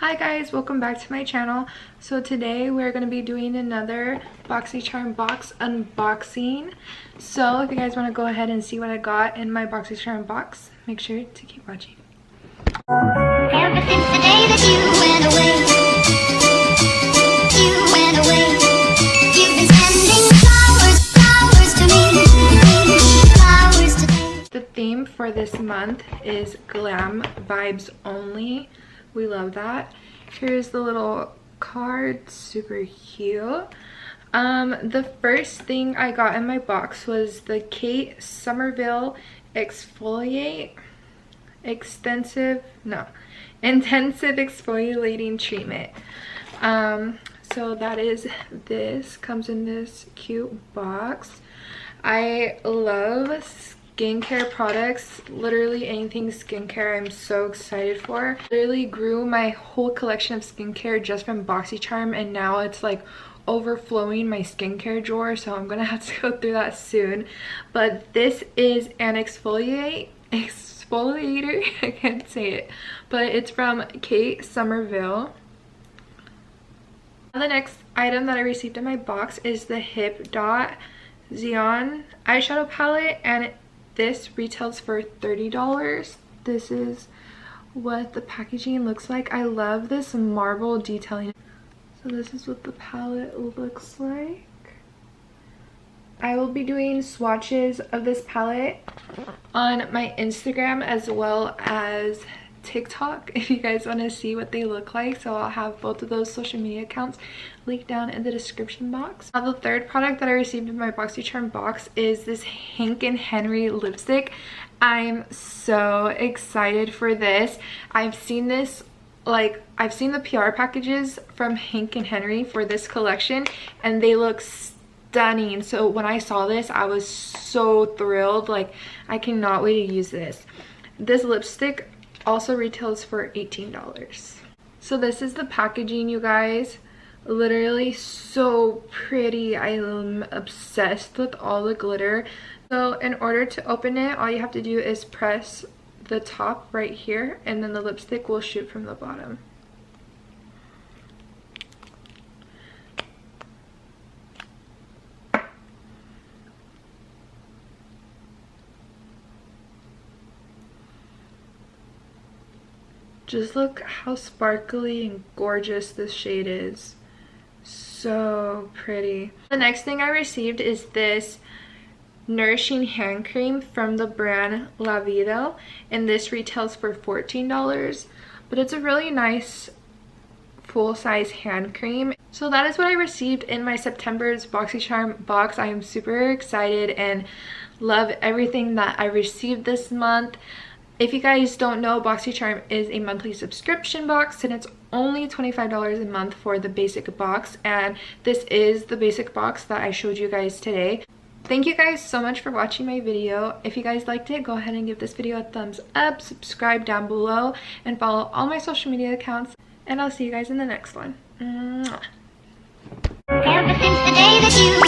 Hi guys, welcome back to my channel. So today we're going to be doing another BoxyCharm box unboxing. So if you guys want to go ahead and see what I got in my BoxyCharm box, make sure to keep watching. Ever since the day that you went away, you've been sending flowers to me. The theme for this month is glam vibes only. We love that. Here's the little card, super cute. The first thing I got in my box was the Kate Somerville intensive exfoliating treatment. So that is this, comes in this cute box. I love skincare products, literally anything skincare. I'm so excited for. Literally grew my whole collection of skincare just from BoxyCharm, and now it's like overflowing my skincare drawer, so I'm gonna have to go through that soon. But this is an exfoliator. I can't say it, but it's from Kate Somerville. The next item that I received in my box is the Hip Dot Xeon eyeshadow palette, and this retails for $30. This is what the packaging looks like. I love this marble detailing. So this is what the palette looks like. I will be doing swatches of this palette on my Instagram as well as TikTok if you guys want to see what they look like. So I'll have both of those social media accounts linked down in the description box. Now the third product that I received in my BoxyCharm box is this Hank and Henry lipstick. I'm so excited for this. I've seen this, I've seen the PR packages from Hank and Henry for this collection, and they look stunning. So when I saw this, I was so thrilled. Like, I cannot wait to use this. This lipstick also retails for $18. So this is the packaging, you guys. Literally so pretty. I am obsessed with all the glitter. So in order to open it, all you have to do is press the top right here, and then the lipstick will shoot from the bottom. Just look how sparkly and gorgeous this shade is. So pretty. The next thing I received is this nourishing hand cream from the brand La Vida, and this retails for $14, but it's a really nice full-size hand cream. So that is what I received in my September's BoxyCharm box. I am super excited and love everything that I received this month. If you guys don't know, BoxyCharm is a monthly subscription box, and it's only $25 a month for the basic box, and this is the basic box that I showed you guys today. Thank you guys so much for watching my video. If you guys liked it, go ahead and give this video a thumbs up, subscribe down below, and follow all my social media accounts, and I'll see you guys in the next one. Mwah. Ever since the day that you